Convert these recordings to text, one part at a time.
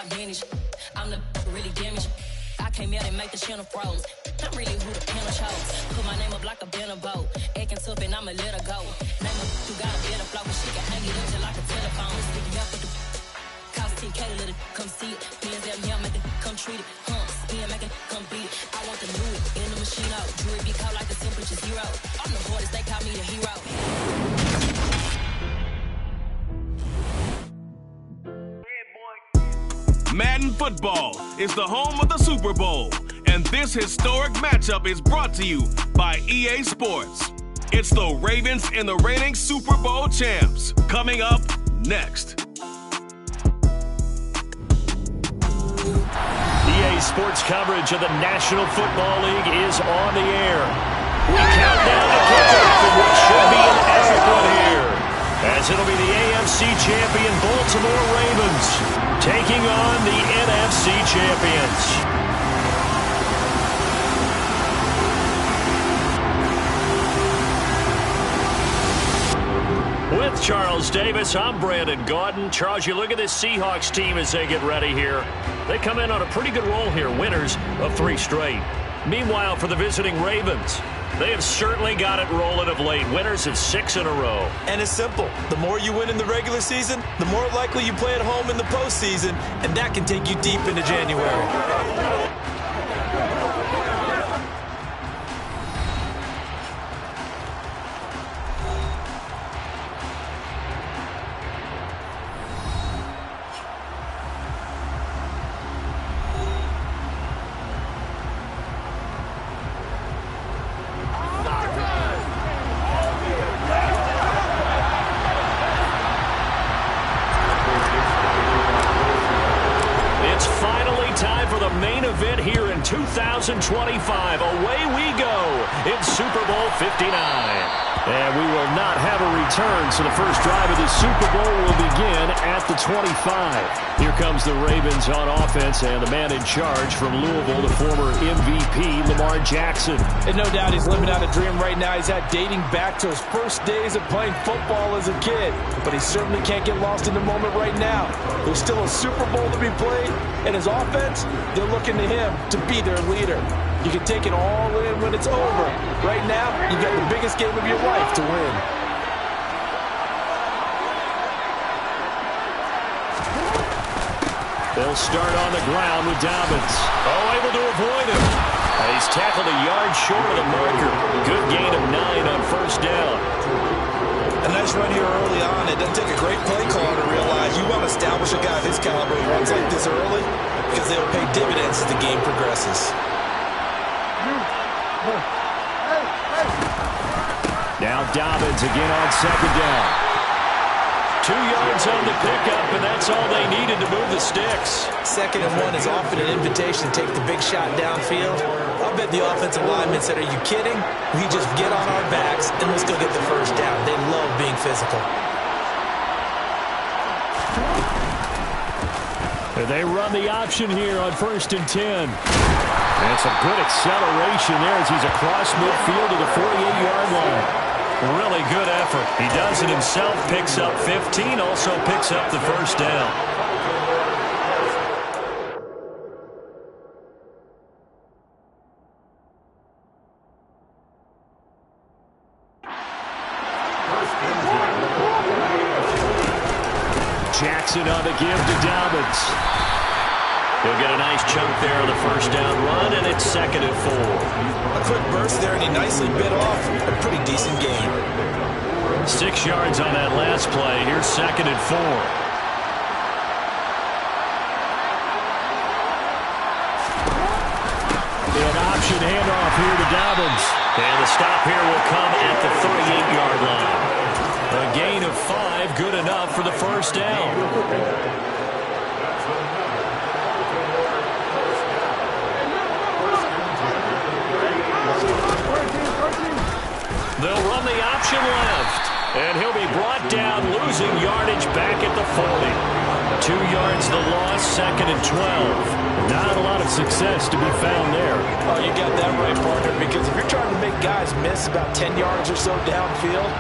advantage. I'm the really damaged. I came out and make the channel froze. I'm really who the panel chose. Put my name up like a banner boat. Acting tough and I'ma let her go. Name her who got a better flow, but she can hang it up just like a telephone. Speaking up with the cost 10K to let it come see it. Being them here, make it come treat it. Spin, make it come beat it. I want the new in the machine out. Jewelry be cold like the temperature 0. I'm the hardest, they call me the hero. Madden Football is the home of the Super Bowl, and this historic matchup is brought to you by EA Sports. It's the Ravens and the reigning Super Bowl champs. Coming up next. EA Sports coverage of the National Football League is on the air. We count down the kickoff of what should be an epic one here, as it'll be the AFC champion Baltimore Ravens taking on the NFC champions. With Charles Davis, I'm Brandon Gaudin. Charles, you look at this Seahawks team as they get ready here. They come in on a pretty good roll here, winners of 3 straight. Meanwhile, for the visiting Ravens, they have certainly got it rolling of late. Winners of 6 in a row. And it's simple. The more you win in the regular season, the more likely you play at home in the postseason, and that can take you deep into January. Main event here in 2025. Away we go in Super Bowl 59. And we will not have a return, so the first drive of the Super Bowl will begin at the 25. Here comes the Ravens on offense, and the man in charge from Louisville, the former MVP, Lamar Jackson. And no doubt he's living out a dream right now. He's dating back to his first days of playing football as a kid. But he certainly can't get lost in the moment right now. There's still a Super Bowl to be played, and his offense, they're looking to him to be their leader. You can take it all in when it's over. Right now, you got the biggest game of your life to win. They'll start on the ground with Dobbins. Oh, able to avoid him. He's tackled a yard short of the marker. Good gain of 9 on first down. A nice run here early on. It doesn't take a great play caller to realize you want to establish a guy of his caliber who runs like this early, because they'll pay dividends as the game progresses. Now Dobbins again on second down. 2 yards on the pickup, and that's all they needed to move the sticks. 2nd and 1 is often an invitation to take the big shot downfield. I'll bet the offensive linemen said, "Are you kidding? We just get on our backs and let's go get the first down." They love being physical. They run the option here on 1st and 10. And some good acceleration there as he's across midfield to the 48-yard line. Really good effort. He does it himself, picks up 15, also picks up the first down. Jackson on the give to Dobbins. He'll get a nice chunk there on the first down run, and it's 2nd and 4. A quick burst there, and he nicely bit off a pretty decent gain. 6 yards on that last play. Here's 2nd and 4. An option handoff here to Dobbins. And the stop here will come at the 38-yard line. A gain of 5, good enough for the first down. They'll run the option left. And he'll be brought down, losing yardage back at the 40. 2 yards the loss, 2nd and 12. Not a lot of success to be found there. Oh, you got that right, partner, because if you're trying to make guys miss about 10 yards or so downfield,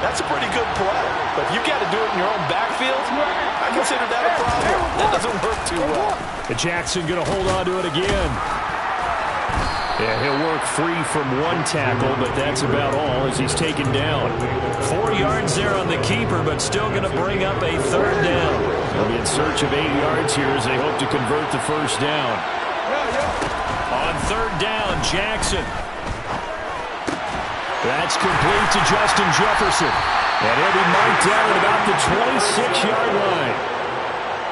that's a pretty good play. But if you got to do it in your own backfield, I I consider that a problem. That doesn't work too well. Jackson going to hold on to it again. Yeah, he'll work free from one tackle, but that's about all as he's taken down. 4 yards there on the keeper, but still going to bring up a third down. They'll be in search of 8 yards here as they hope to convert the first down. On third down, Jackson. That's complete to Justin Jefferson. And he'll be marked down at about the 26-yard line.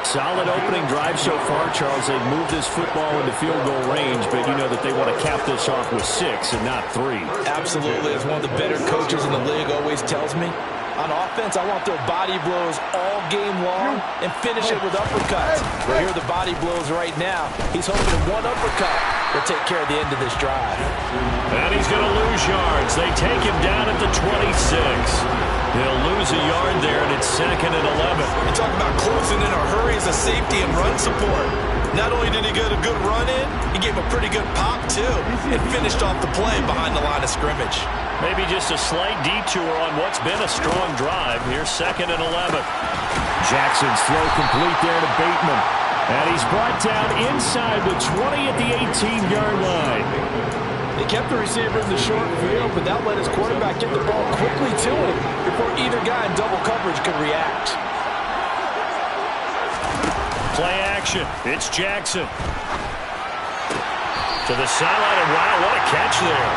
Solid opening drive so far, Charles. They've moved this football into field goal range, but you know that they want to cap this off with 6 and not 3. Absolutely. As one of the better coaches in the league always tells me, on offense, I want their body blows all game long and finish it with uppercuts. Well, here are the body blows right now. He's hoping one uppercut will take care of the end of this drive. And he's going to lose yards. They take him down at the 26. He'll lose a yard there, and it's 2nd and 11. You talk about closing in a hurry as a safety and run support. Not only did he get a good run in, he gave a pretty good pop, too, and finished off the play behind the line of scrimmage. Maybe just a slight detour on what's been a strong drive. Here's 2nd and 11. Jackson's throw complete there to Bateman. And he's brought down inside the 20 at the 18-yard line. They kept the receiver in the short field, but that let his quarterback get the ball quickly to him before either guy in double coverage could react. Play action. It's Jackson. To the sideline, and wow, what a catch there.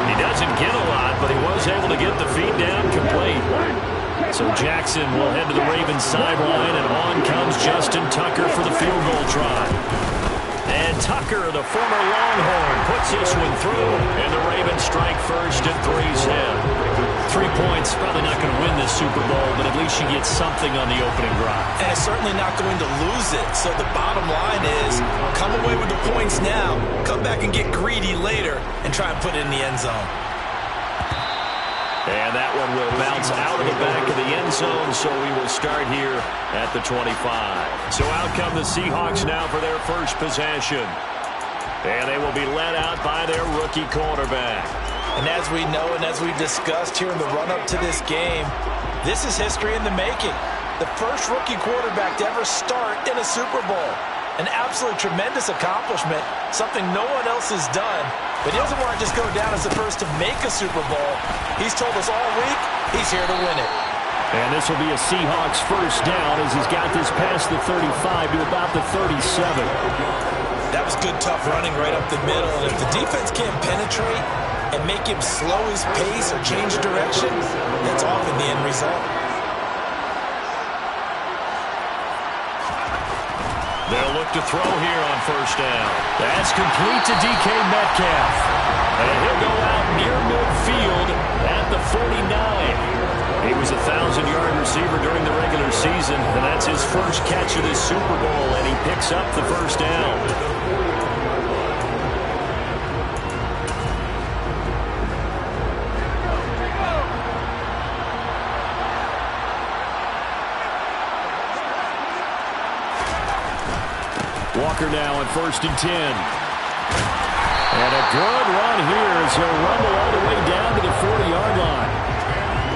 He doesn't get a lot, but he was able to get the feet down complete. So Jackson will head to the Ravens sideline, and on comes Justin Tucker for the field goal try. And Tucker, the former Longhorn, puts this one through, and the Ravens strike first at 3-7. 3 points, probably not going to win this Super Bowl, but at least you get something on the opening drive. And it's certainly not going to lose it. So the bottom line is, come away with the points now, come back and get greedy later, and try and put it in the end zone. And that one will bounce out of the back of the end zone, so we will start here at the 25. So out come the Seahawks now for their first possession. And they will be led out by their rookie quarterback. And as we know and as we discussed here in the run-up to this game, this is history in the making. The first rookie quarterback to ever start in a Super Bowl. An absolute tremendous accomplishment, something no one else has done. But he doesn't want to just go down as the first to make a Super Bowl. He's told us all week he's here to win it. And this will be a Seahawks first down as he's got this past the 35 to about the 37. That was good, tough running right up the middle. And if the defense can't penetrate and make him slow his pace or change direction, that's often the end result. They'll look to throw here on first down. That's complete to DK Metcalf. And he'll go out near midfield at the 49. He was a 1,000-yard receiver during the regular season, and that's his first catch of this Super Bowl, and he picks up the first down. Walker now on 1st and 10. And a good run here as he'll rumble all the way down to the 40-yard line.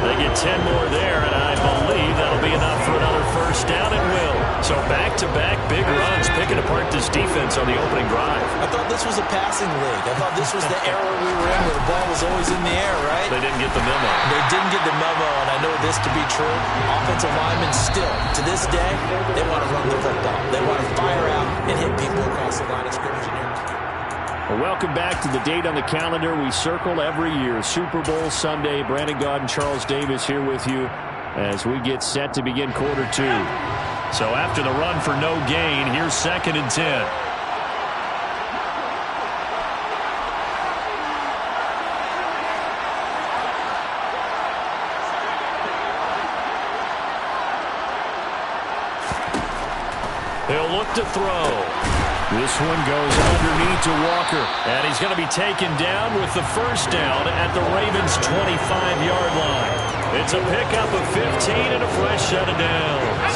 They get 10 more there, and I believe that'll be enough for another first down and will. So back-to-back big runs, picking apart this defense on the opening drive. I thought this was a passing league. I thought this was the era we were in where the ball was always in the air, right? They didn't get the memo. They didn't get the memo, and I know this to be true. Offensive linemen still, to this day, they want to run the football. They want to fire out and hit people across the line of scrimmage. Well, welcome back to the date on the calendar we circle every year. Super Bowl Sunday. Brandon Gaud and Charles Davis here with you as we get set to begin quarter 2. So after the run for no gain, here's 2nd and 10. He'll look to throw. This one goes underneath to Walker. And he's going to be taken down with the first down at the Ravens' 25-yard line. It's a pickup of 15 and a fresh set of downs.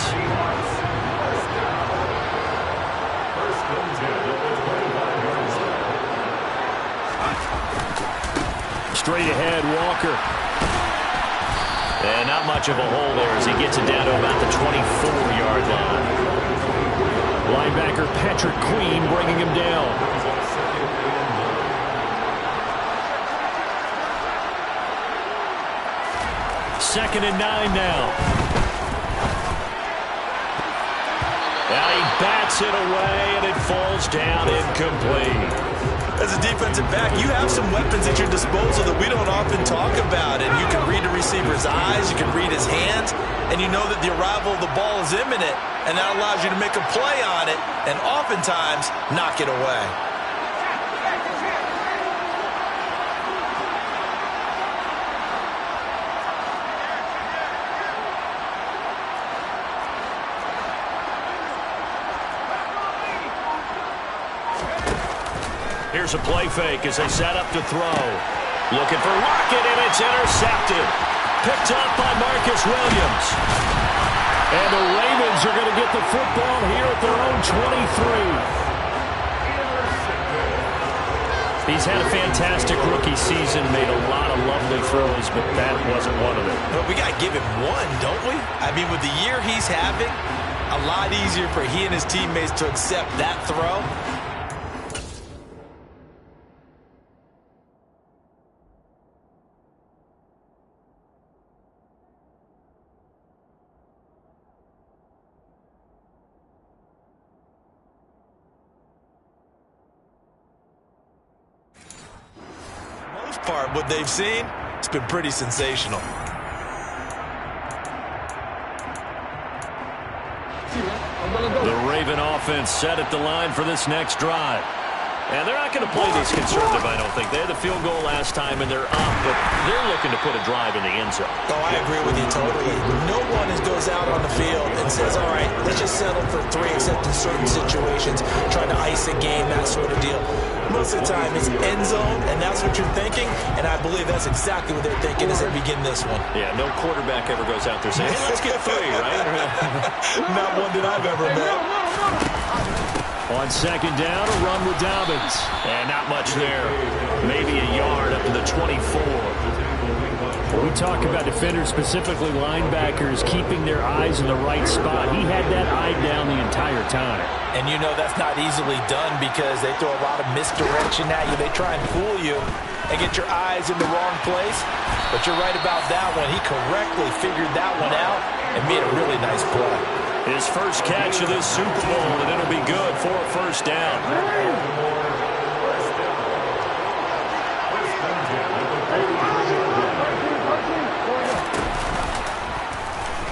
Straight ahead, Walker. And not much of a hole there as he gets it down to about the 24-yard line. Linebacker Patrick Queen bringing him down. Second and 9 now. And he bats it away, and it falls down incomplete. As a defensive back, you have some weapons at your disposal that we don't often talk about. And you can read the receiver's eyes, you can read his hands, and you know that the arrival of the ball is imminent. And that allows you to make a play on it and oftentimes knock it away. Here's a play fake as they set up to throw. Looking for Lockett, and it's intercepted. Picked up by Marcus Williams. And the Ravens are going to get the football here at their own 23. He's had a fantastic rookie season, made a lot of lovely throws, but that wasn't one of them. But we got to give him one, don't we? I mean, with the year he's having, a lot easier for he and his teammates to accept that throw. Part what they've seen, it's been pretty sensational. The Raven offense set at the line for this next drive. And they're not going to play this conservative, I don't think. They had the field goal last time, and they're up, but they're looking to put a drive in the end zone. Oh, I agree with you totally. No one goes out on the field and says, all right, let's just settle for 3, except in certain situations, trying to ice a game, that sort of deal. Most of the time, it's end zone, and that's what you're thinking, and I believe that's exactly what they're thinking as they begin this one. Yeah, no quarterback ever goes out there saying, hey, let's get 3, right? Not one that I've ever met. On second down, a run with Dobbins. And not much there. Maybe a yard up to the 24. When we talk about defenders, specifically linebackers, keeping their eyes in the right spot, he had that eye down the entire time. And you know that's not easily done because they throw a lot of misdirection at you. They try and fool you and get your eyes in the wrong place. But you're right about that one. He correctly figured that one out and made a really nice play. His first catch of this Super Bowl, and it'll be good for a first down.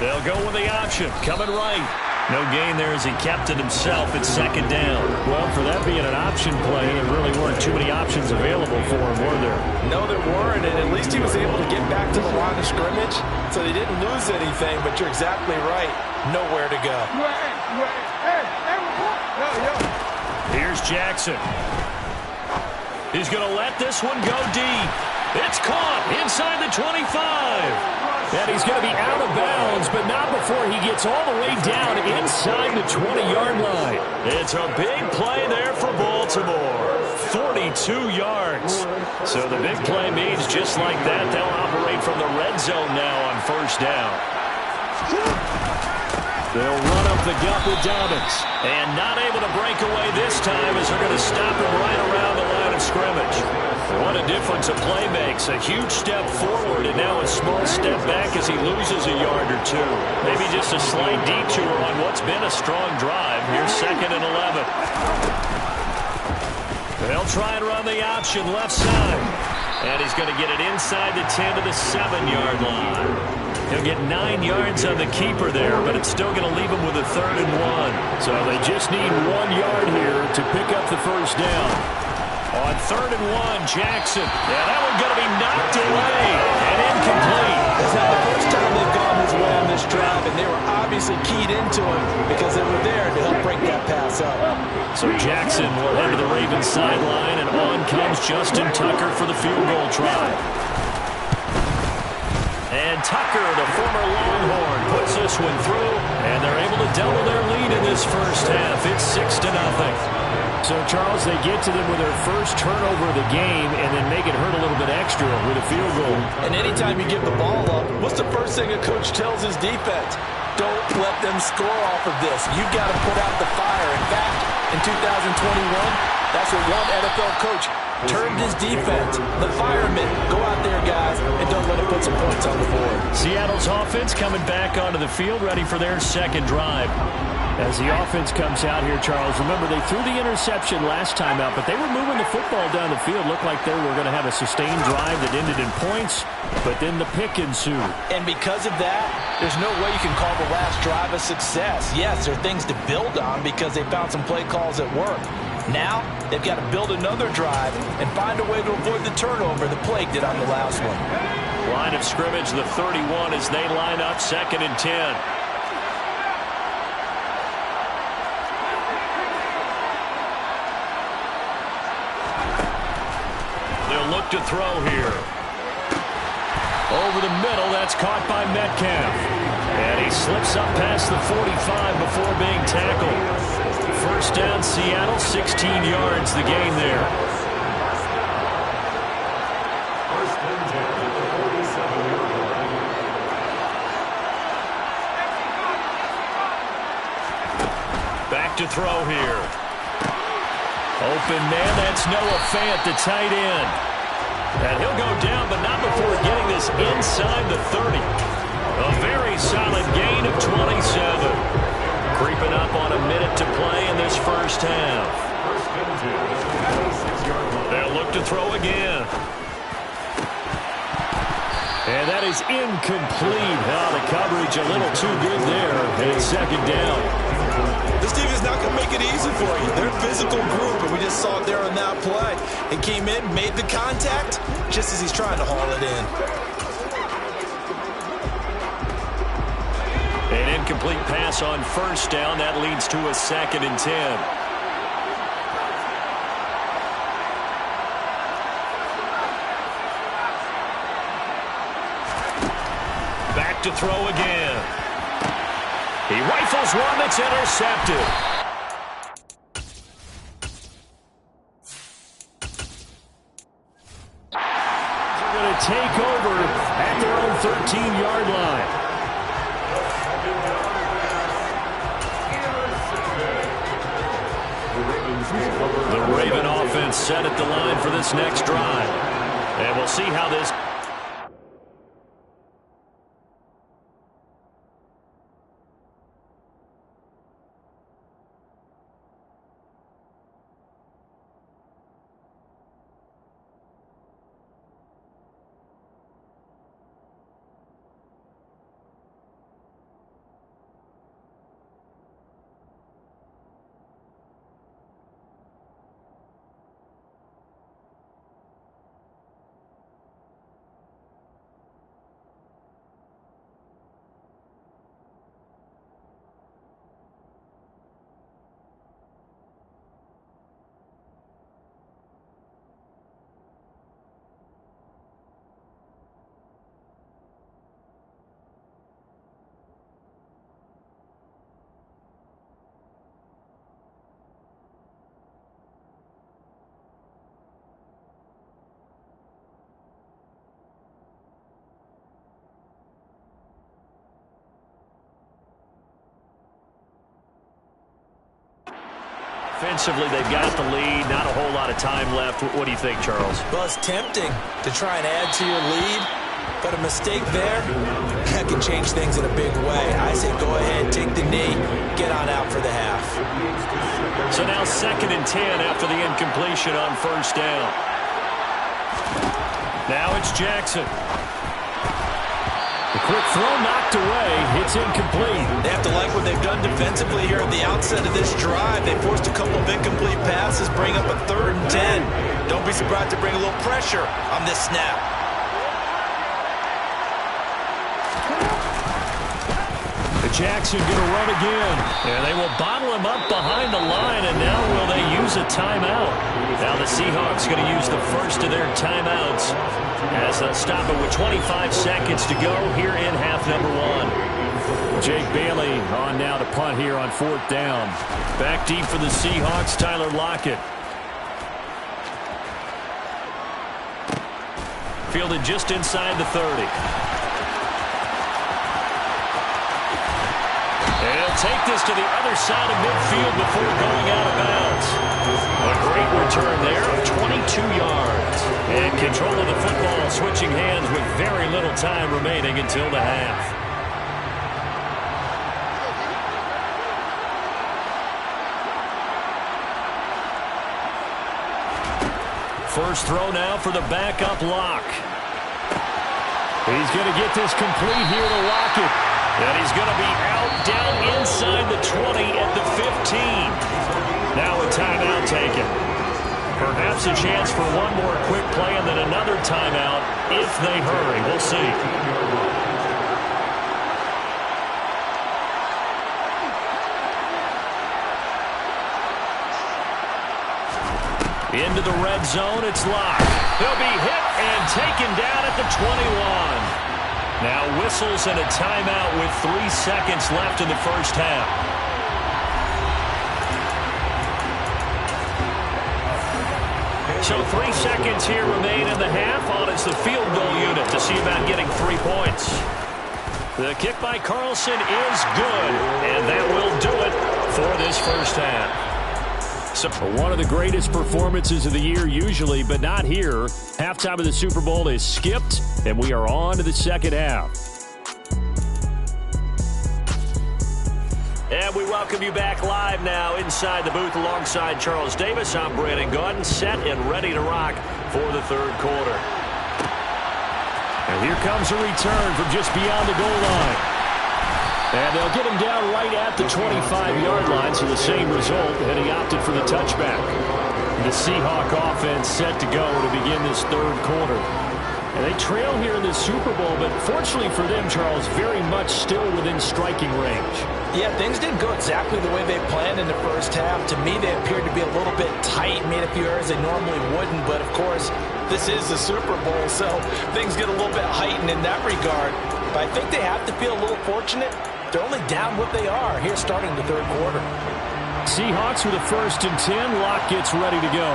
They'll go with the option, coming right. No gain there as he kept it himself at second down. Well, for that being an option play, there really weren't too many options available for him, were there? No, there weren't, and at least he was able to get back to the line of scrimmage, so they didn't lose anything, but you're exactly right. Nowhere to go. Here's Jackson. He's going to let this one go deep. It's caught inside the 25. And he's going to be out of bounds, but not before he gets all the way down inside the 20-yard line. It's a big play there for Baltimore. 42 yards. So the big play means just like that, they'll operate from the red zone now on first down. They'll run up the gut with Dobbins. And not able to break away this time as they're going to stop him right around the line of scrimmage. What a difference a play makes. A huge step forward and now a small step back as he loses a yard or two. Maybe just a slight detour on what's been a strong drive. Here's second and 11. They'll try and run the option left side. And he's going to get it inside the 10 to the 7-yard line. He'll get 9 yards on the keeper there, but it's still going to leave him with a 3rd and 1. So they just need 1 yard here to pick up the first down. On 3rd and 1, Jackson. Yeah, that one's going to be knocked away and incomplete. It's not the first time they've gone his way on this drive, and they were obviously keyed into him because they were there to help break that pass up. So Jackson will head to the Ravens sideline, and on comes Justin Tucker for the field goal try. And Tucker, the former Longhorn, puts this one through, and they're able to double their lead in this first half. It's 6-0. So, Charles, they get to them with their first turnover of the game and then make it hurt a little bit extra with a field goal. And anytime you give the ball up, what's the first thing a coach tells his defense? Don't let them score off of this. You've got to put out the fire. In fact, in 2021, that's what one NFL coach termed his defense. The firemen. Go out there, guys, and don't let them put some points on the board. Seattle's offense coming back onto the field, ready for their second drive. As the offense comes out here, Charles, remember they threw the interception last time out, but they were moving the football down the field. Looked like they were going to have a sustained drive that ended in points, but then the pick ensued. And because of that, there's no way you can call the last drive a success. Yes, there are things to build on because they found some play calls that work. Now, they've got to build another drive and find a way to avoid the turnover the Plague did on the last one. Line of scrimmage, the 31 as they line up 2nd and 10. Look to throw here. Over the middle, that's caught by Metcalf. And he slips up past the 45 before being tackled. First down, Seattle, 16 yards the gain there. Back to throw here. Open man, that's Noah Fant, the tight end. And he'll go down, but not before getting this inside the 30. A very solid gain of 27. Creeping up on a minute to play in this first half. They'll look to throw again. And that is incomplete. Now the coverage a little too good there. And it's 2nd down. This team is not going to make it easy for you. They're a physical group, and we just saw it there on that play. He came in, made the contact, just as he's trying to haul it in. An incomplete pass on first down. That leads to a 2nd and 10. Back to throw again. He rifles one that's intercepted. They're going to take over at their own 13-yard line. The Raven offense set at the line for this next drive. And we'll see how this... Offensively, they've got the lead. Not a whole lot of time left. What do you think, Charles? Well, it's tempting to try and add to your lead, but a mistake there, that can change things in a big way. I say go ahead, take the knee, get on out for the half. So now 2nd and 10 after the incompletion on first down. Now it's Jackson. The quick throw knocked away. It's incomplete. They have to like what they've done defensively here at the outset of this drive. They forced a couple of incomplete passes, bring up a 3rd and 10. Don't be surprised to bring a little pressure on this snap. Jackson going to run again. And they will bottle him up behind the line, and now will they use a timeout? Now the Seahawks going to use the first of their timeouts as they'll stop it with 25 seconds to go here in half number 1. Jake Bailey on now to punt here on 4th down. Back deep for the Seahawks, Tyler Lockett. Fielded just inside the 30. And he'll take this to the other side of midfield before going out of bounds. A great return there of 22 yards. And control of the football switching hands with very little time remaining until the half. First throw now for the backup Lock. He's going to get this complete here to Lockett. And he's going to be out down inside the 20 at the 15. Now a timeout taken. Perhaps a chance for one more quick play and then another timeout if they hurry. We'll see. Into the red zone, it's Lock. He'll be hit and taken down at the 21. Now whistles and a timeout with 3 seconds left in the first half. So 3 seconds here remain in the half. On is the field goal unit to see about getting 3 points. The kick by Carlson is good, and that will do it for this first half. So one of the greatest performances of the year usually, but not here. Halftime of the Super Bowl is skipped, and we are on to the second half. And we welcome you back live now inside the booth alongside Charles Davis. I'm Brandon Gaudin, set and ready to rock for the third quarter. And here comes a return from just beyond the goal line. And they'll get him down right at the 25-yard line, so the same result, and he opted for the touchback. The Seahawk offense set to go to begin this third quarter. And they trail here in the Super Bowl, but fortunately for them, Charles, very much still within striking range. Yeah, things didn't go exactly the way they planned in the first half. To me, they appeared to be a little bit tight, made a few errors they normally wouldn't. But, of course, this is the Super Bowl, so things get a little bit heightened in that regard. But I think they have to feel a little fortunate. They're only down what they are here starting the third quarter. Seahawks with a 1st and 10. Lock gets ready to go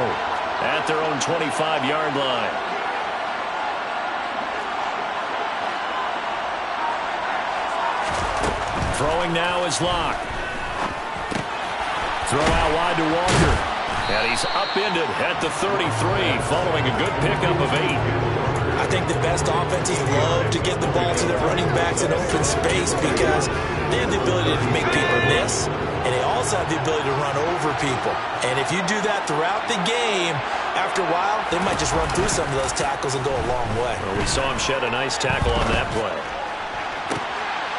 at their own 25-yard line. Throwing now is Lock. Throw out wide to Walker. And he's upended at the 33 following a good pickup of 8. I think the best offenses love to get the ball to their running backs in open space because they have the ability to make people miss, and they also have the ability to run over people. And if you do that throughout the game, after a while, they might just run through some of those tackles and go a long way. Well, we saw him shed a nice tackle on that play.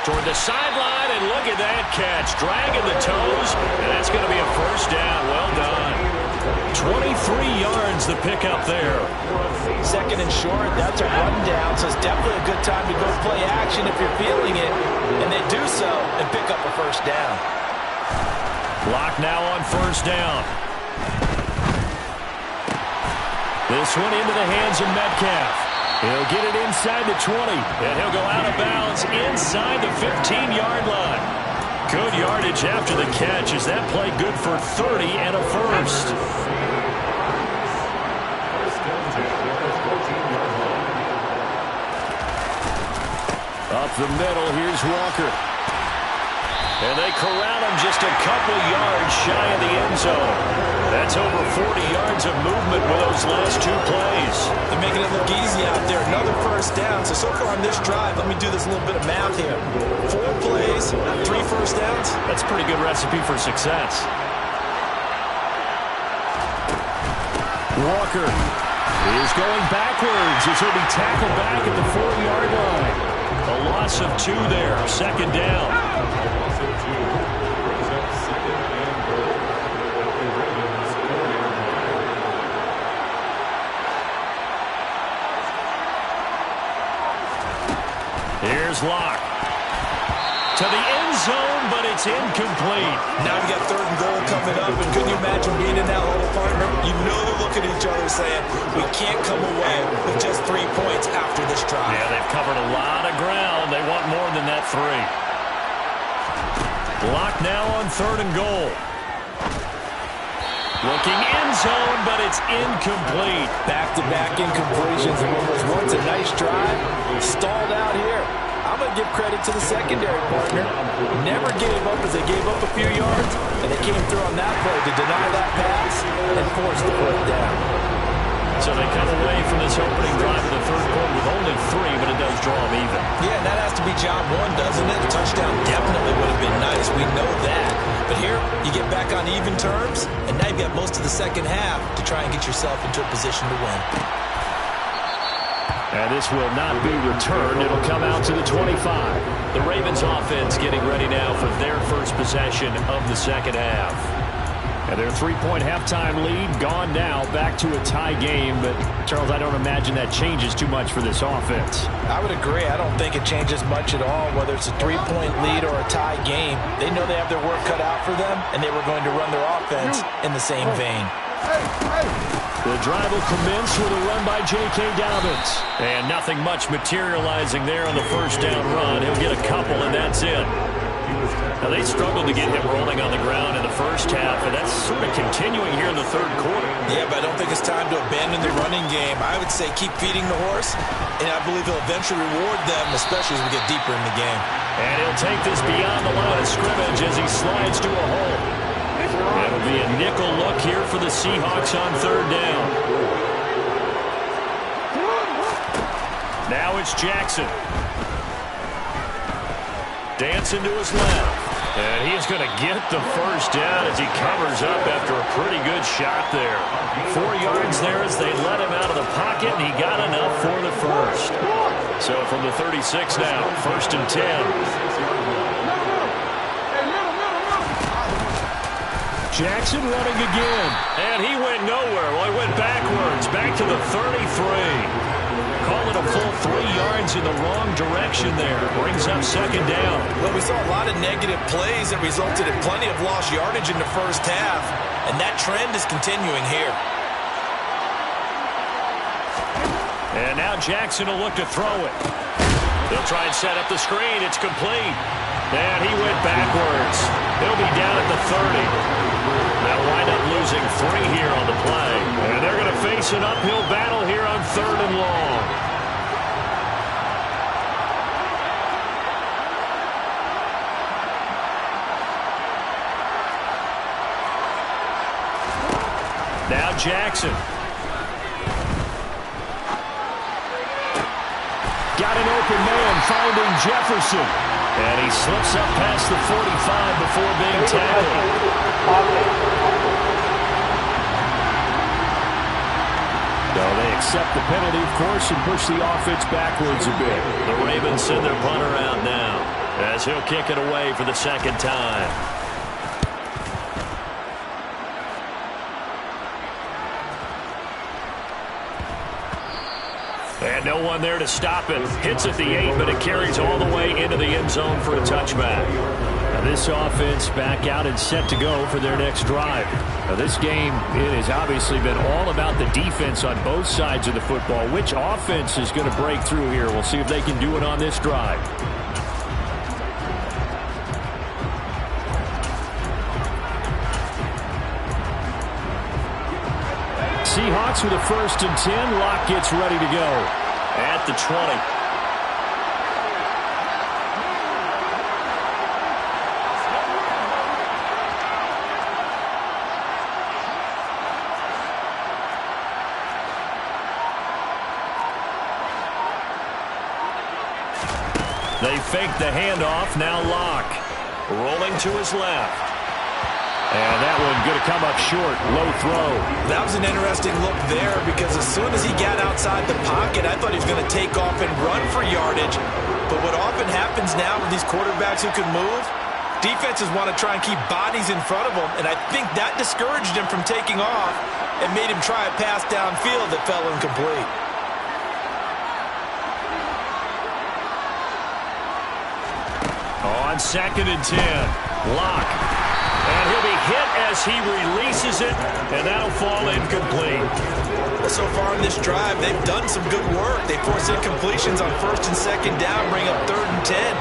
Toward the sideline, and look at that catch. Dragging the toes, and that's going to be a first down. Well done. 23 yards the pickup there. 2nd and short, that's a rundown, so it's definitely a good time to go play action if you're feeling it. And they do so and pick up a first down. Lock now on 1st down. This one into the hands of Metcalf. He'll get it inside the 20, and he'll go out of bounds inside the 15-yard line. Good yardage after the catch. Is that play good for 30 and a first? Up the middle, here's Walker. And they corral him just a couple yards shy of the end zone. That's over 40 yards of movement with those last 2 plays. They're making it look easy out there. Another first down. So far on this drive, let me do this little bit of math here. 4 plays, 3 first downs. That's a pretty good recipe for success. Walker is going backwards as he'll be tackled back at the 4-yard line. A loss of 2 there. 2nd down. Here's Lock. To the end zone, but it's incomplete. Now you got 3rd and goal coming up, and couldn't you imagine being in that little partner? You know they're looking at each other saying, we can't come away with just 3 points after this drive. Yeah, they've covered a lot of ground. They want more than that 3. Lock now on 3rd and goal. Looking end zone, but it's incomplete. Back-to-back incompletions in what was once a nice drive. Stalled out here. I'm going to give credit to the secondary partner. Never gave up as they gave up a few yards, and they came through on that play to deny that pass and force the fourth down. So they come away from this opening drive in the 3rd quarter with only 3, but it does draw them even. Yeah, and that has to be job one, doesn't it? A touchdown definitely would have been nice. We know that. But here, you get back on even terms, and now you've got most of the second half to try and get yourself into a position to win. And this will not be returned. It'll come out to the 25. The Ravens offense getting ready now for their first possession of the second half. And their 3-point halftime lead gone now, back to a tie game. But, Charles, I don't imagine that changes too much for this offense. I would agree. I don't think it changes much at all, whether it's a 3-point lead or a tie game. They know they have their work cut out for them, and they were going to run their offense in the same vein. The drive will commence with a run by J.K. Dobbins. And nothing much materializing there on the first down run. He'll get a couple, and that's it. Now, they struggled to get him rolling on the ground in the first half, and that's sort of continuing here in the 3rd quarter. Yeah, but I don't think it's time to abandon the running game. I would say keep feeding the horse, and I believe he'll eventually reward them, especially as we get deeper in the game. And he'll take this beyond the line of scrimmage as he slides to a hole. It'll be a nickel look here for the Seahawks on 3rd down. Now it's Jackson. Dancing to his left. And he's going to get the first down as he covers up after a pretty good shot there. 4 yards there as they let him out of the pocket, and he got enough for the first. So from the 36 now, 1st and 10. Jackson running again. And he went nowhere. Well, he went backwards, back to the 33. Call it a full 3 yards in the wrong direction there. Brings up 2nd down. Well, we saw a lot of negative plays that resulted in plenty of lost yardage in the first half, and that trend is continuing here. And now Jackson will look to throw it. They'll try and set up the screen. It's complete. And he went backwards. He'll be down at the 30. They'll wind up losing 3 here on the play. And they're going to face an uphill battle here on 3rd and long. Now Jackson. Got an open man, finding Jefferson. And he slips up past the 45 before being tackled. No, they accept the penalty, of course, and push the offense backwards a bit. The Ravens send their punter out now as he'll kick it away for the 2nd time. And no one there to stop it. Hits at the 8, but it carries all the way into the end zone for a touchback. Now this offense back out and set to go for their next drive. Now this game, it has obviously been all about the defense on both sides of the football. Which offense is going to break through here? We'll see if they can do it on this drive. Seahawks with a 1st and 10. Locke gets ready to go at the 20. They fake the handoff. Now Locke rolling to his left. And that one going to come up short. Low throw. That was an interesting look there because as soon as he got outside the pocket, I thought he was going to take off and run for yardage. But what often happens now with these quarterbacks who can move, defenses want to try and keep bodies in front of them. And I think that discouraged him from taking off and made him try a pass downfield that fell incomplete. On 2nd and 10, Locke. And he'll be hit as he releases it, and that'll fall incomplete. Well, so far in this drive, they've done some good work. They force incompletions on 1st and 2nd down, bring up 3rd and 10.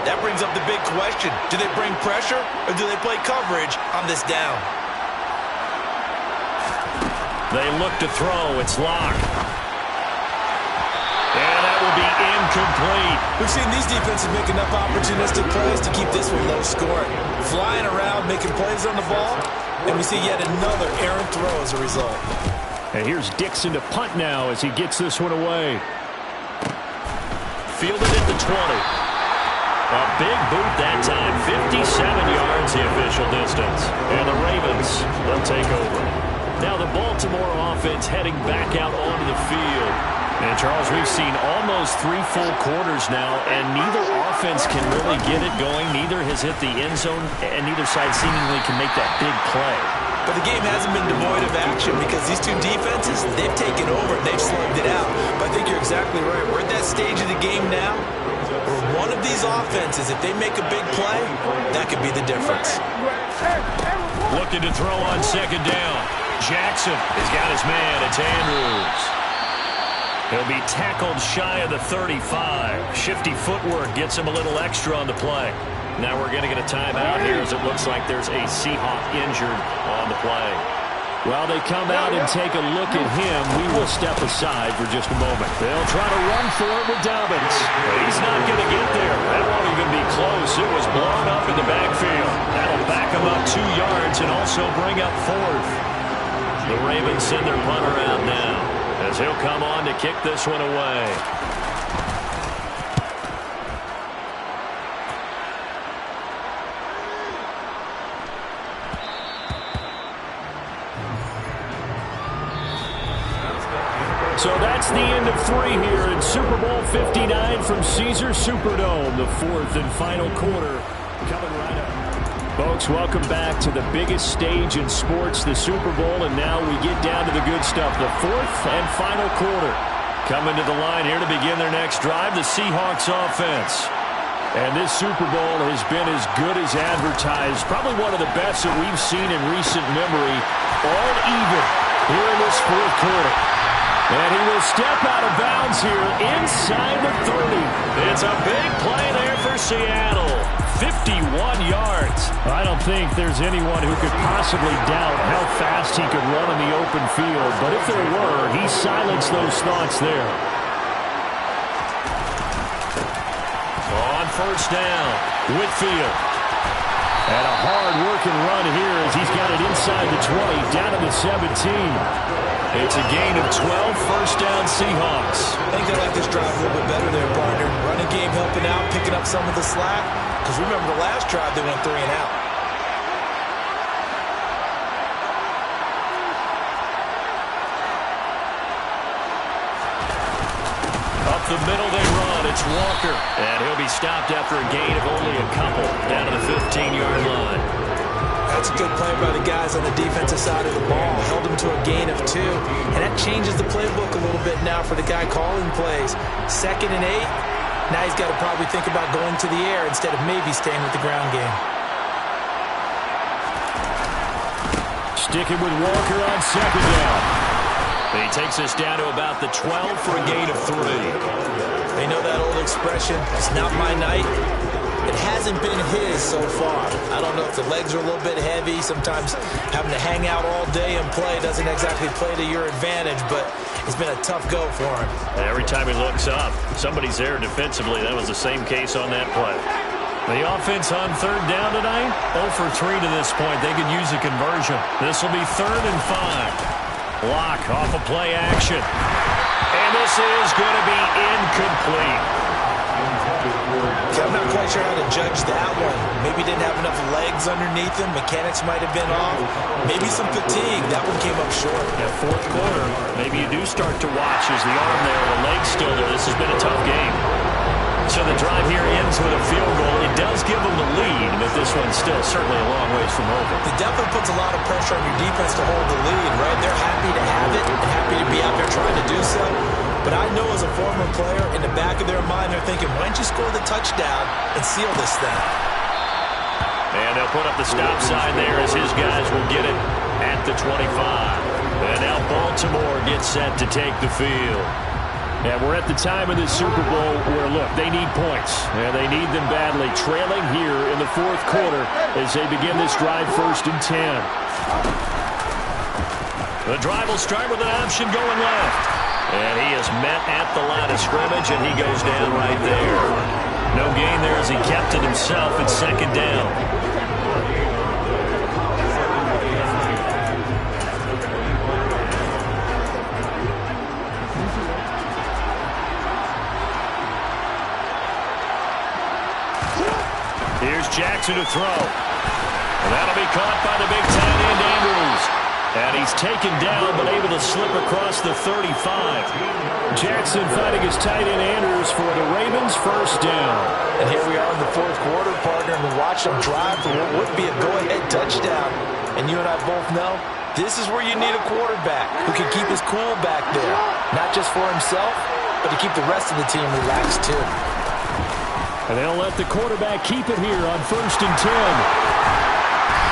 That brings up the big question. Do they bring pressure or do they play coverage on this down? They look to throw. It's locked. And that will be incomplete. We've seen these defenses make enough opportunistic plays to keep this one low scoring. Flying around, making plays on the ball, and we see yet another errant throw as a result. And here's Dixon to punt now as he gets this one away. Fielded at the 20. A big boot that time. 57 yards the official distance. And the Ravens, they'll take over. Now the Baltimore offense heading back out onto the field. And, Charles, we've seen almost 3 full quarters now, and neither offense can really get it going. Neither has hit the end zone, and neither side seemingly can make that big play. But the game hasn't been devoid of action because these two defenses, they've taken over and they've slugged it out. But I think you're exactly right. We're at that stage of the game now where one of these offenses, if they make a big play, that could be the difference. Looking to throw on second down. Jackson has got his man. It's Andrews. He'll be tackled shy of the 35. Shifty footwork gets him a little extra on the play. Now we're going to get a timeout here as it looks like there's a Seahawk injured on the play. While they come out and take a look at him, we will step aside for just a moment. They'll try to run for it with Dobbins. But he's not going to get there. That won't even be close. It was blown up in the backfield. That'll back him up 2 yards and also bring up 4th. The Ravens send their punter out now, as he'll come on to kick this one away. So that's the end of 3 here in Super Bowl 59 from Caesars Superdome. The 4th and final quarter coming right up. Folks, welcome back to the biggest stage in sports, the Super Bowl, and now we get down to the good stuff, the 4th and final quarter. Coming to the line here to begin their next drive, the Seahawks offense. And this Super Bowl has been as good as advertised, probably one of the best that we've seen in recent memory, all even here in this 4th quarter. And he will step out of bounds here inside the 30. It's a big play there for Seattle. 51 yards. I don't think there's anyone who could possibly doubt how fast he could run in the open field. But if there were, he silenced those thoughts there. On first down, Whitfield. And a hard-working run here as he's got it inside the 20, down to the 17. It's a gain of 12, first down Seahawks. I think they like this drive a little bit better there, partner. Running game helping out, picking up some of the slack. Because remember the last drive, they went 3 and out. Up the middle they run. It's Walker. And he'll be stopped after a gain of only a couple down to the 15-yard line. That's a good play by the guys on the defensive side of the ball. Held him to a gain of 2. And that changes the playbook a little bit now for the guy calling plays. 2nd and 8. Now he's got to probably think about going to the air instead of maybe staying with the ground game. Sticking with Walker on second down. He takes us down to about the 12 for a gain of 3. They know that old expression, it's not my night. It hasn't been his so far. I don't know if the legs are a little bit heavy. Sometimes having to hang out all day and play doesn't exactly play to your advantage, but it's been a tough go for him. Every time he looks up, somebody's there defensively. That was the same case on that play. The offense on third down tonight, 0 for 3 to this point. They could use a conversion. This will be 3rd and 5. Lock off a play action. And this is going to be incomplete. I'm not quite sure how to judge that one. Maybe didn't have enough legs underneath him. Mechanics might have been off. Maybe some fatigue. That one came up short. That 4th quarter, maybe you do start to watch as the arm there, the leg's still there. This has been a tough game. So the drive here ends with a field goal. It does give them the lead, but this one's still certainly a long ways from over. It definitely puts a lot of pressure on your defense to hold the lead, right? They're happy to have it and happy to be out there trying to do so. But I know as a former player, in the back of their mind, they're thinking, why don't you score the touchdown and seal this thing? And they'll put up the stop sign there as his guys will get it at the 25. And now Baltimore gets set to take the field. And we're at the time of this Super Bowl where, look, they need points. And they need them badly. Trailing here in the fourth quarter as they begin this drive 1st and 10. The drive will start with an option going left. And he is met at the line of scrimmage, and he goes down right there. No gain there as he kept it himself at 2nd down. Here's Jackson to throw. And that'll be caught by the big tight end, Andrews. And he's taken down, but able to slip across the 35. Jackson fighting his tight end, Andrews, for the Ravens' 1st down. And here we are in the fourth quarter, partner, and we watch them drive for what would be a go-ahead touchdown. And you and I both know this is where you need a quarterback who can keep his cool back there. Not just for himself, but to keep the rest of the team relaxed, too. And they'll let the quarterback keep it here on 1st and 10.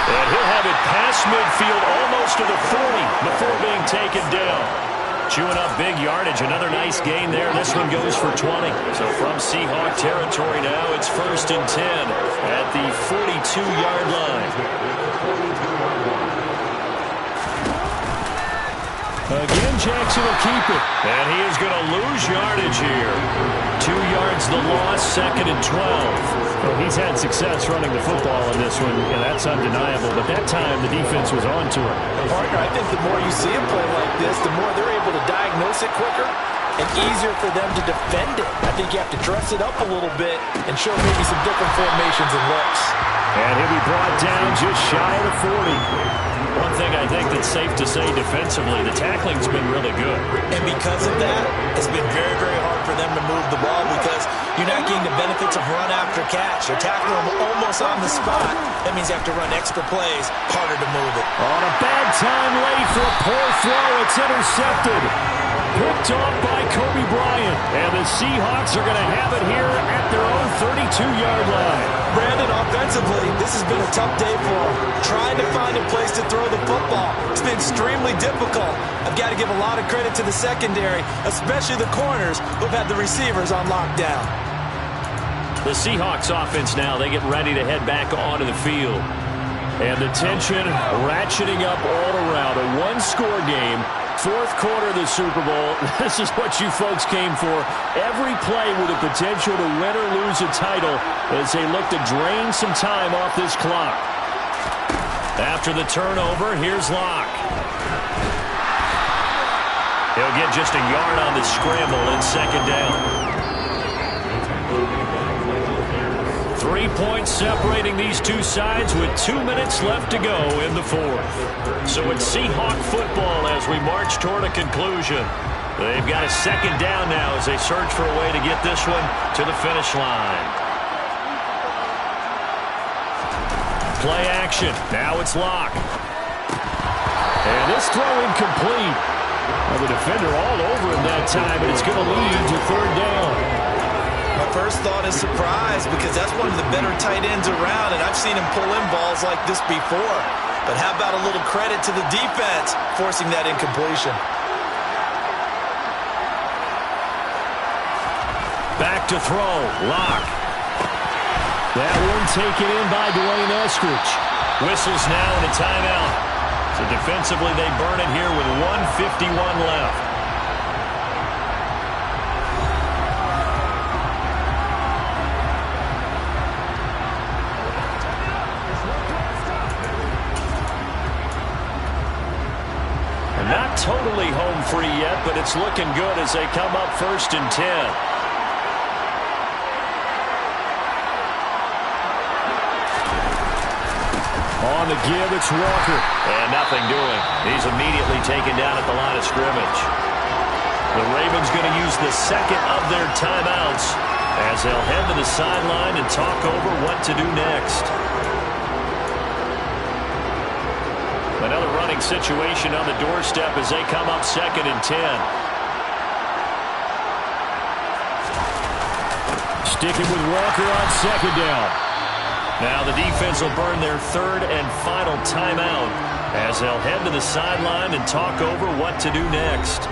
And he'll have it past midfield almost to the 40 before being taken down. Chewing up big yardage. Another nice gain there. This one goes for 20. So from Seahawk territory now, it's 1st and 10 at the 42-yard line. Again, Jackson will keep it. And he is going to lose yardage here. 2 yards the loss, 2nd and 12. Well, he's had success running the football in this one, and that's undeniable. But that time, the defense was on to him. Partner, I think the more you see him play like this, the more they're able to diagnose it quicker and easier for them to defend it. I think you have to dress it up a little bit and show maybe some different formations and looks. And he'll be brought down just shy of the 40. One thing I think that's safe to say defensively, the tackling's been really good. And because of that, it's been very, very hard for them to move the ball because you're not getting the benefits of run after catch. You're tackling them almost on the spot. That means you have to run extra plays, harder to move it. On a bad time late for a poor throw, it's intercepted. Picked off by Kobe Bryant. And the Seahawks are going to have it here at their own 32-yard line. Brandon, offensively, this has been a tough day for them. Trying to find a place to throw the football. It's been extremely difficult. I've got to give a lot of credit to the secondary, especially the corners who've had the receivers on lockdown. The Seahawks offense now, they get ready to head back onto the field. And the tension ratcheting up all around. A one-score game. Fourth quarter of the Super Bowl. This is what you folks came for. Every play with the potential to win or lose a title as they look to drain some time off this clock. After the turnover, here's Locke. He'll get just a yard on the scramble in 2nd down. 3 points separating these two sides with 2 minutes left to go in the fourth. So it's Seahawk football as we march toward a conclusion. They've got a 2nd down now as they search for a way to get this one to the finish line. Play action. Now it's Locke. And this throw incomplete. Well, the defender all over him that time, but it's going to lead to 3rd down. My first thought is surprise because that's one of the better tight ends around, and I've seen him pull in balls like this before. But how about a little credit to the defense forcing that incompletion? Back to throw. Locke. That one taken in by Dwayne Eskridge. Whistles now and a timeout. So defensively they burn it here with 1:51 left. Not totally home free yet, but it's looking good as they come up 1st and 10. On the give, it's Walker. And nothing doing. He's immediately taken down at the line of scrimmage. The Ravens going to use the 2nd of their timeouts as they'll head to the sideline and talk over what to do next. Another running situation on the doorstep as they come up 2nd and 10. Sticking with Walker on 2nd down. Now the defense will burn their 3rd and final timeout as they'll head to the sideline and talk over what to do next.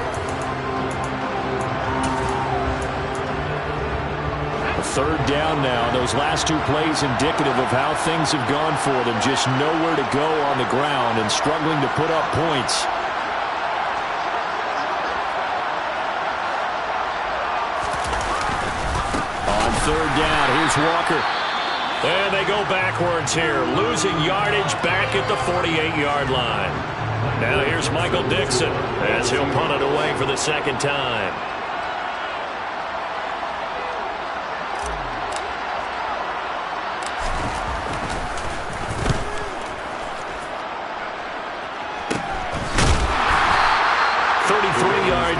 Third down now. Those last two plays indicative of how things have gone for them. Just nowhere to go on the ground and struggling to put up points. On third down, here's Walker. And they go backwards here, losing yardage back at the 48-yard line. Now here's Michael Dixon as he'll punt it away for the second time.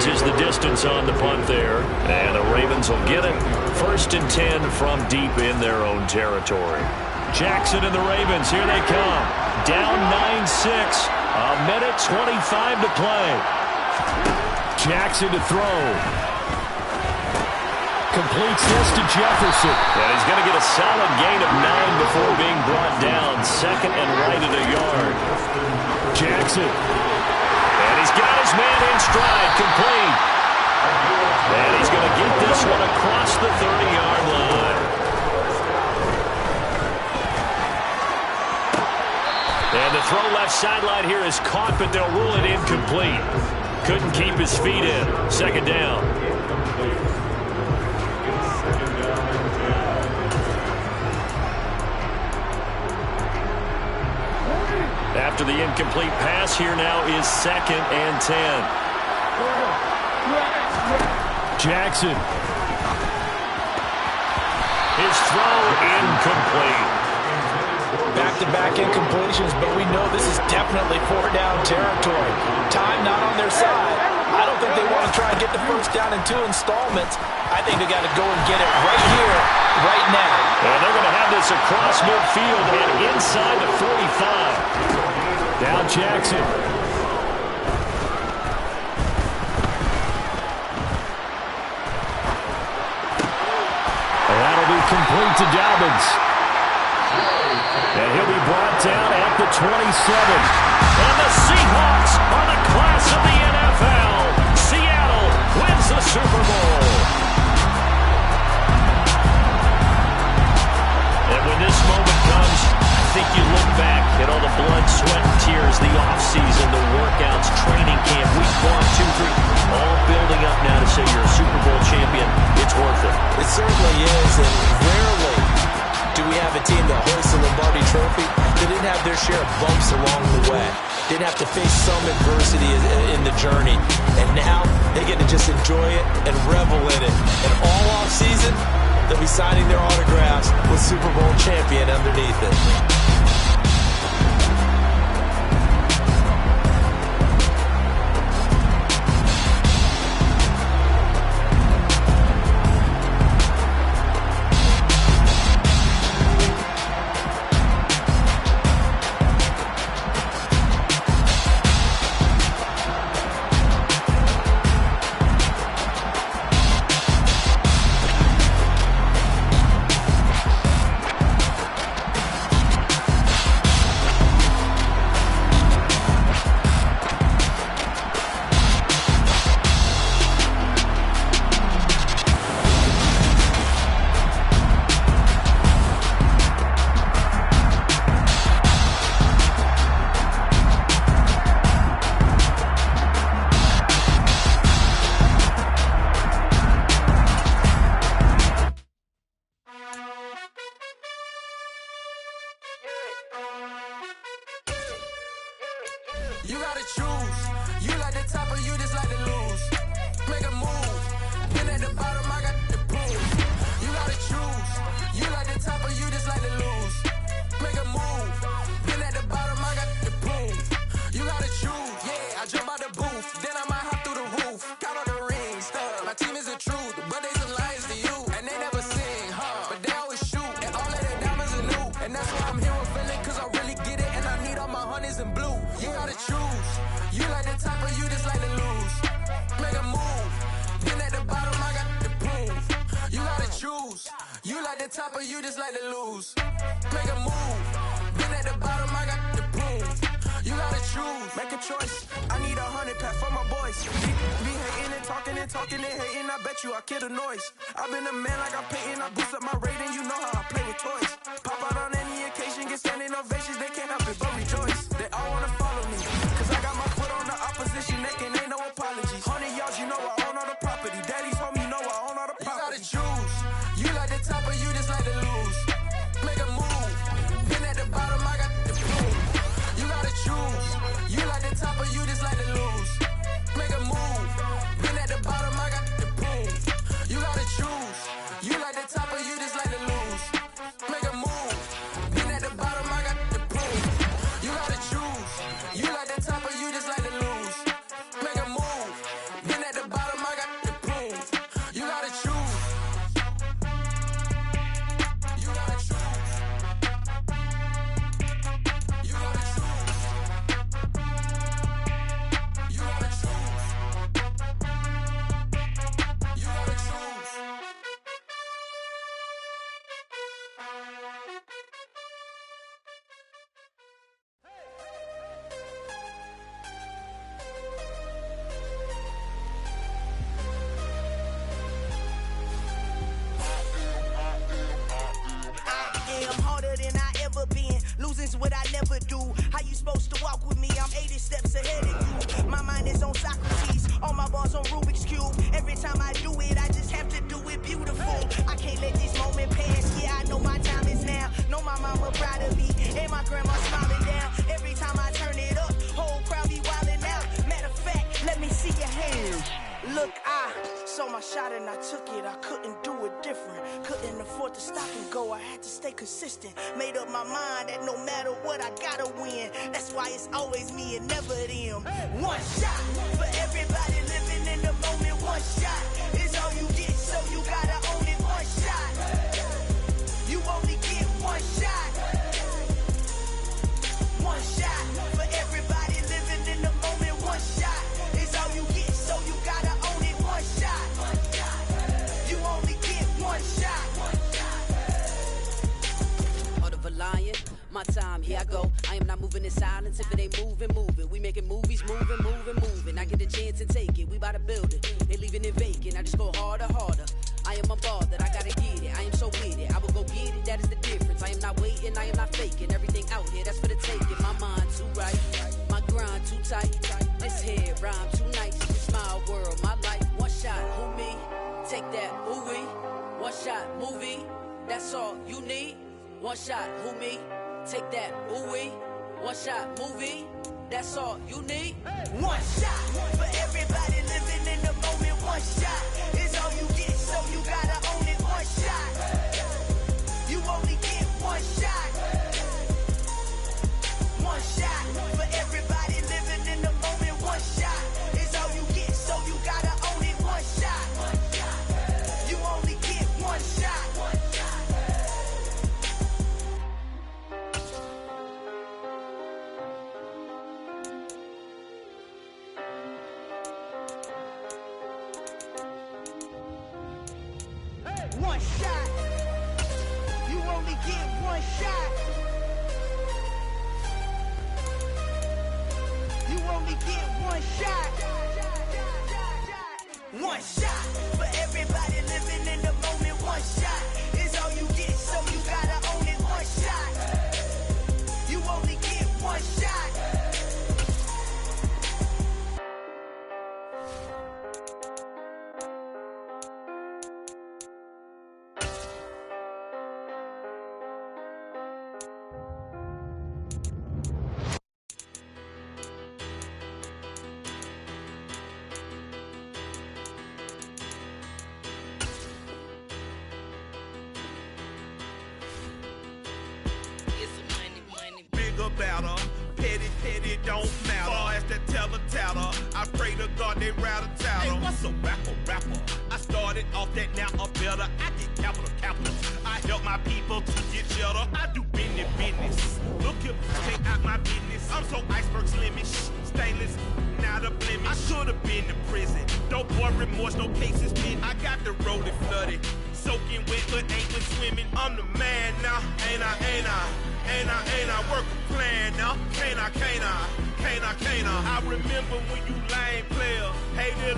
Is the distance on the punt there, and the Ravens will get it. 1st and 10 from deep in their own territory. Jackson and the Ravens, here they come. Down 9-6, a minute 25 to play. Jackson to throw. Completes this to Jefferson. And he's going to get a solid gain of 9 before being brought down. 2nd and right at a yard. Jackson. And he's got his man in stride, complete. And he's going to get this one across the 30-yard line. And the throw left sideline here is caught, but they'll rule it incomplete. Couldn't keep his feet in. 2nd down. After the incomplete pass, here now is 2nd and 10. Jackson. His throw incomplete. Back-to-back incompletions, but we know this is definitely 4-down territory. Time not on their side. I don't think they want to try and get the first down in 2 installments. I think they got to go and get it right here, right now. And they're going to have this across midfield and inside the 45. Down Jackson. And that'll be complete to Dobbins. And he'll be brought down at the 27. And the Seahawks are the class of the NFL. Seattle wins the Super Bowl. And when this moment comes, I think you look back at all the blood, sweat, and tears, the offseason, the workouts, training camp, week 1, 2, 3, all building up now to say you're a Super Bowl champion. It's worth it. It certainly is, and rarely do we have a team that hoists the Lombardi Trophy that didn't have their share of bumps along the way. Didn't have to face some adversity in the journey. And now they get to just enjoy it and revel in it. And all offseason, they'll be signing their autographs with Super Bowl champion underneath it. You gotta choose. You like the top or you just like to lose. Make a move. Then at the bottom, I got the proof. You gotta choose. You like the top or you just like to lose. Make a move. Then at the bottom, I got the proof. You gotta choose. Yeah, I jump out the booth. Then I might hop through the roof. Count on the rings. My team is the truth, but they some lies to you. And they never sing, but they always shoot. And all of their diamonds are new. And that's why I'm here with feeling, cause I really get it. And I need all my honeys in blue. You gotta choose. You like the top or you just like to lose. Make a move. Then at the bottom I got the proof. You gotta choose. You like the top or you just like to lose. Make a move. Then at the bottom I got the proof. You gotta choose. Make a choice. I need 100 pack for my boys. Be hating and talking and talking and hating, I bet you I kill the noise. I've been a man like I'm painting, I boost up my rating, you know how I play with toys. Pop out on any occasion, get standing ovations, they can't help it but rejoice. They all wanna follow me, cause I got my foot on the opposition neck and ain't no apologies. 100 yards, you know I own all the property. Daddy's home, you know I own all the property. You gotta choose, you like the top or you just like to lose. Make a move, been at the bottom, I got the proof. You gotta choose, you like the top or you just like to lose. Make a move, been at the bottom, I got the proof. You gotta choose, you like the top or you just like to lose. Make a move, been at the bottom, I got the proof. You gotta choose, you like the top or you just like to lose. Make a move, been at the bottom, I got the proof. You gotta choose. You gotta choose. You gotta choose. You gotta choose. You gotta choose. am harder than I ever been. Losing's what I never do. How you supposed to walk with me? I'm 80 steps ahead of you. My mind is on Socrates. All my bars on Rubik's Cube. Every time I do it, I just have to do it beautiful. I can't let this moment pass. Yeah, I know my time is now. Know my mama proud of me. And my grandma smiling down. Every time I turn it up, whole crowd be wildin' out. Matter of fact, let me see your hands. Look, I saw my shot and I took it. I couldn't do it different. Couldn't afford to stop and go. I had to stay consistent. Made up my mind that no matter what, I gotta win. That's why it's always me and never them. One shot for everybody living in the moment. One shot is all you get, so you gotta own it. One shot. You only get one shot. One shot for everybody living in the moment. One shot is all you get, so you gotta own it. One shot. You only get one shot. Heart of a lion, my time, here I go. I am not moving in silence. If it ain't moving, moving. We making movies, moving, moving, moving. I get a chance to take it. We bout to build it. They leaving it vacant. I just go harder, harder. I am unbothered, I gotta get it. I am so with it. I will go get it, that is the difference. I am not waiting, I am not faking. Everything out here, that's for the taking. My mind too right, my grind too tight. This head rhyme too nice. It's my world, my life. One shot, who me? Take that, who we? One shot, movie. That's all you need. One shot, who me? Take that, who we? One shot, movie. That's all you need. One shot for everybody living in the moment. One shot is all you get, so you gotta own it. One shot. You only get one shot. One shot for everybody living in the moment. One shot is all you get, so you gotta own it. One shot. You only get one shot. One shot. You only get one shot. You only get one shot. One shot for everybody living in the moment. One shot is all you get, so you gotta own it. One shot. You only get one shot. Better, petty, don't matter. Far as the teller, I pray to God they rattle tattle. Hey, what's a rapper? I started off that, now I'm better. I get capital. I help my people to get cheddar. I do business. Look here, take out my business. I'm so iceberg slimmish, stainless, not a blemish. I should've been to prison. Don't boy remorse, no cases pinned. I got the rolling flooded, soaking wet, but ain't been swimming. I'm the man now, ain't I? Work a plan now, can't I? I remember when you lame player hated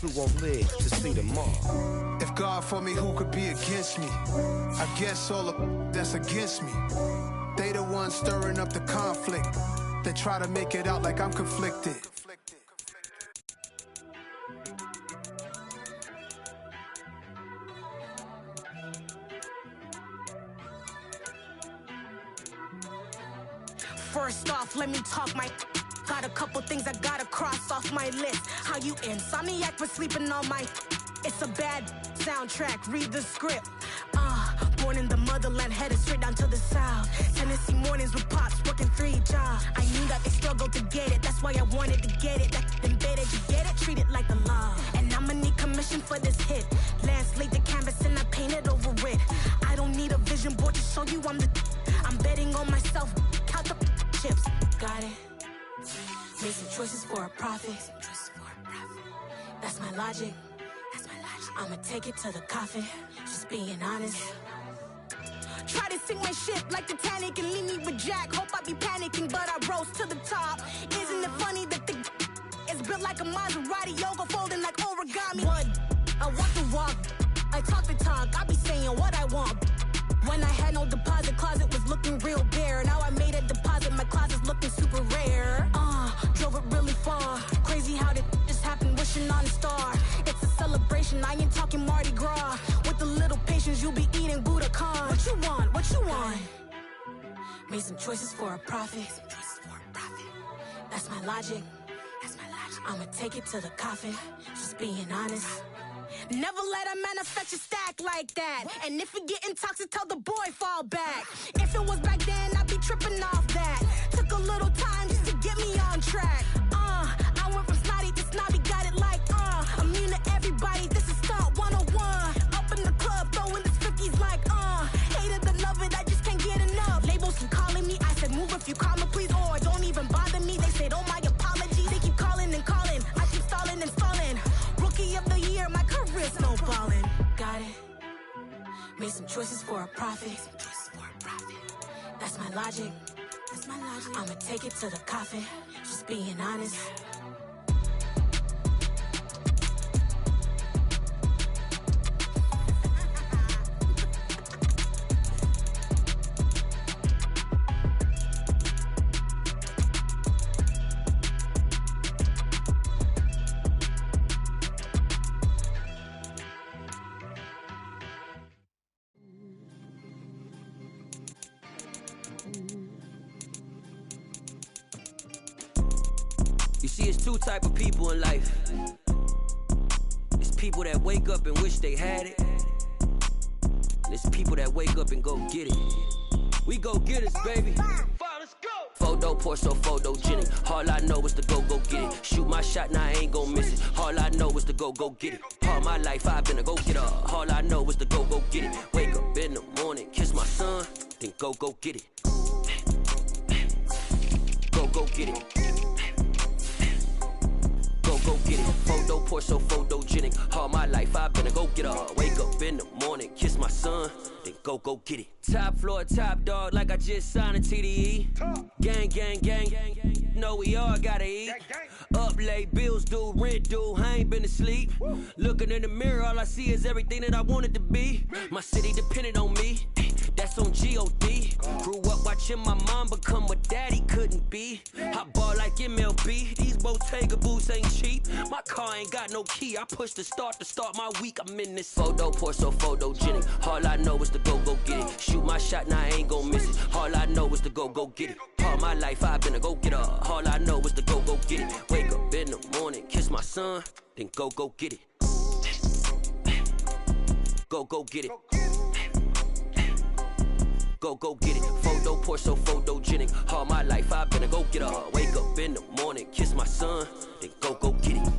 who won't live to see tomorrow. If God for me, who could be against me? I guess all the that's against me. They the ones stirring up the conflict. They try to make it out like I'm conflicted. First off, let me talk my. Got a couple things I gotta cross off my list. How you insomniac for sleeping on my. It's a bad soundtrack, read the script. Born in the motherland, headed straight down to the south. Tennessee mornings with pops, working 3 jobs. I knew that they struggled to get it, that's why I wanted to get it. That embedded, you get it, treat it like the law. And I'ma need commission for this hit. Lance laid the canvas and I painted over it. I don't need a vision board to show you I'm betting on myself, count the chips. Got it. Made some choices for a profit. That's my logic. I'ma take it to the coffin, just being honest. Try to sink my ship like Titanic and leave me with Jack. Hope I be panicking, but I rose to the top. Isn't it funny that the is built like a Maserati, yoga folding like origami? What? I walk the walk, I talk the talk, I be saying what I want. When I had no deposit, closet was looking real bare. Now I made a deposit, my closet's looking super rare. Drove it really far. Crazy how did this happen, wishing on a star. It's a celebration, I ain't talking Mardi Gras. With a little patience, you'll be eating Budokan. What you want? What you want? Made some choices for a profit. That's my logic. I'ma take it to the coffin, just being honest. Never let a manufacture stack like that. And if it getting toxic, tell the boy fall back. If it was back then, I'd be tripping off that. Took a little time just to get me on track. I went from snotty to snobby, got it like, immune to everybody, this is stunt 101. Up in the club, throwing the 50s like, hate it, I love it, I just can't get enough. Labels keep calling me, I said move if you call me, please, or don't even bother me. They said, oh my apology, they keep calling and calling. I keep stalling and stalling. Rookie of the year, my career snowballing. Got it. Made some choices for a profit. That's my logic. I'ma take it to the coffin, just being honest. You see, it's two type of people in life. It's people that wake up and wish they had it. And it's people that wake up and go get it. We go get it, baby. Let's go. Photo, Porsche, photogenic. All I know is to go get it. Shoot my shot, now I ain't gon' miss it. All I know is to go get it. All my life I've been a go-getter. All I know is to go get it. Wake up in the morning, kiss my son, then go get it. Go get it. Go get it. Photo, Porsche, photogenic. All my life I've been a go-getter. Wake up in the morning, kiss my son, then go get it. Top floor, top dog, like I just signed a TDE. Gang. Know we all gotta eat. Up late, bills due, rent due, I ain't been asleep. Looking in the mirror, all I see is everything that I wanted to be. My city depended on me, that's on G.O.D. Grew up watching my mom become what daddy couldn't be. I ball like MLB, these Bottega boots ain't cheap. My car ain't got no key, I push the start to start my week. I'm in this photo, Porsche, photogenic. All I know is to go get it. Shoot my shot, now I ain't gon' miss it. All I know is to go get it. All my life I've been a go-getter. All I know is to go get it. Wake up in the morning, kiss my son, then go get it. Go get it. Go get it. Photo, Porsche, photogenic. All my life I've been a go-getter. Wake up in the morning, kiss my son, then go get it.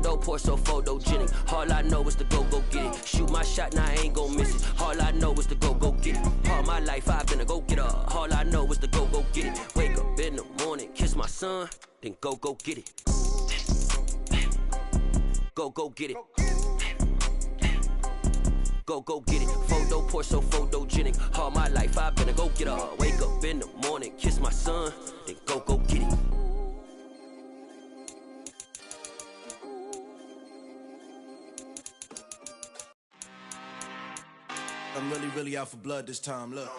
Photo, pour so photogenic. All I know is to go get it. Shoot my shot, now I ain't gon' miss it. All I know is to go get it. All my life I've been a go-getter. All I know is to go get it. Wake up in the morning, kiss my son, then go get it. Go get it. Go get it. Photo, pour so photogenic. All my life I've been a go-getter. Wake up in the morning, kiss my son, then go get it. I'm really out for blood this time, look.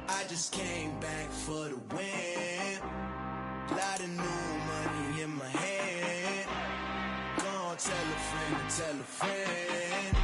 I just came back for the win. Lot of new money in my hand. Gonna tell a friend.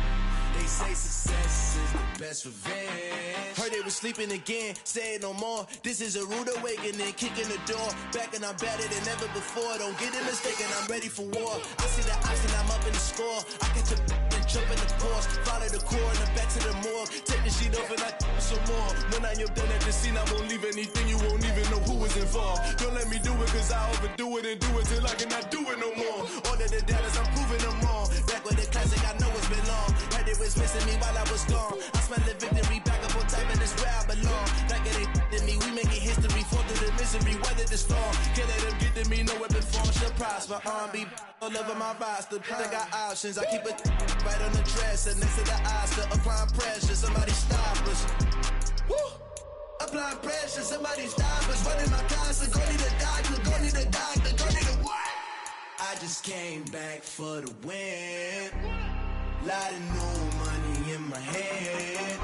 They say success is the best revenge. Heard they was sleeping again, say it no more. This is a rude awakening, kicking the door. Back and I'm better than ever before. Don't get it mistaken, I'm ready for war. I see the option, I'm up in the score. I catch a and jump in the course. Follow the core and the back to the morgue. Take the sheet off and I some more. When I am done at the scene, I won't leave anything. You won't even know who was involved. Don't let me do it, cause I overdo it and do it till I cannot do it no more. All of the doubters, I'm proving them wrong. Back with the classic, I know it's been long. Heard it was missing me while I was gone. I smell the victory, back up on time, and it's where I belong. Like it ain't to me, we making history. Fall through the misery, weather the storm. Can't let them get to me, no weapon form should prosper. R&B all over my roster. I got options, I keep it right on the dresser. Next to the Oscar, applying pressure, somebody stop us. Woo! Applying pressure, somebody stop us. Running my concert, go need a doctor, go need a doctor, go need a what? I just came back for the win. Lot of new money in my hand.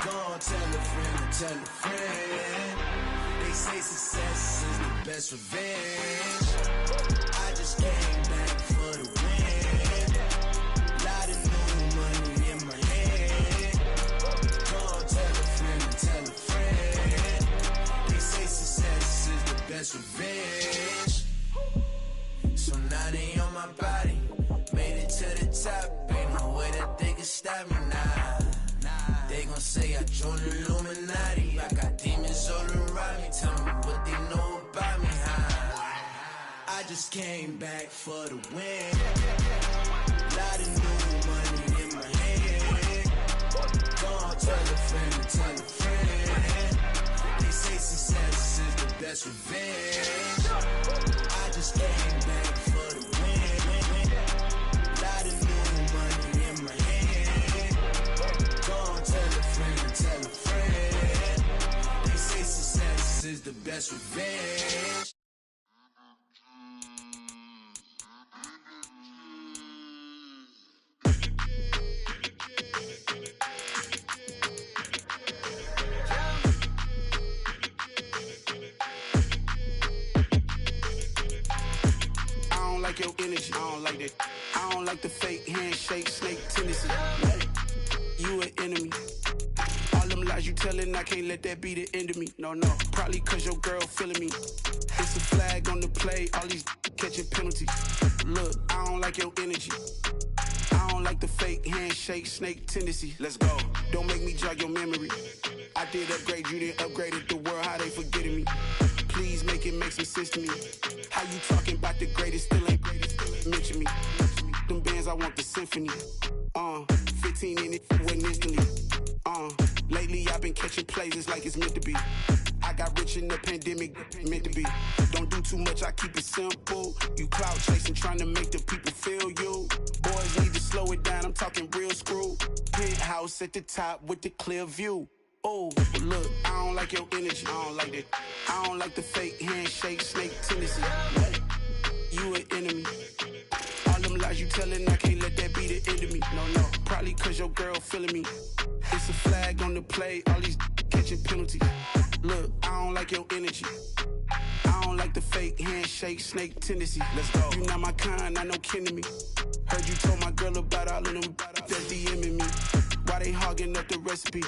Gonna tell a friend. They say success is the best revenge. I just came back for the win. Lot of new money in my hand. Gonna tell a friend. They say success is the best revenge. So now they on my body. Made it to the top. Ain't no way that they can stop me now. They gon' say I joined the Illuminati. I got demons all around me. Tell me what they know about me, huh? I just came back for the win. Lot of new money in my hand. Gonna tell a friend. They say success is the best revenge. I just came back for the win. Lot of new money in my hand. Gonna tell a friend. They say success is the best revenge. I don't like your energy, I don't like that. I don't like the fake handshake, snake tendency. You an enemy. All them lies you telling, I can't let that be the end of me. No, probably cause your girl feeling me. It's a flag on the play, all these catching penalties. Look, I don't like your energy. I don't like the fake handshake, snake tendency. Let's go. Don't make me jog your memory. I did upgrade, you didn't upgrade it. The world, how they forgetting me. Please make it make some sense to me. How you talking about the greatest, still ain't greatest? Mention me. Them bands, I want the symphony. 15 in it, went instantly. Lately I've been catching plays, it's like it's meant to be. I got rich in the pandemic, meant to be. Don't do too much, I keep it simple. You clout chasing, trying to make the people feel you. Boys need to slow it down, I'm talking real screw. Penthouse at the top with the clear view. Oh, look, I don't like your energy, I don't like that. I don't like the fake handshake, snake tendency. You an enemy. All them lies you telling, I can't let that be the end of me. No, probably cause your girl feeling me. It's a flag on the play, all these catching penalties. Look, I don't like your energy. I don't like the fake handshake, snake tendency. Let's go. You not my kind, I know kin to me. Heard you told my girl about all of them that's DMing me. Why they hogging up the recipe?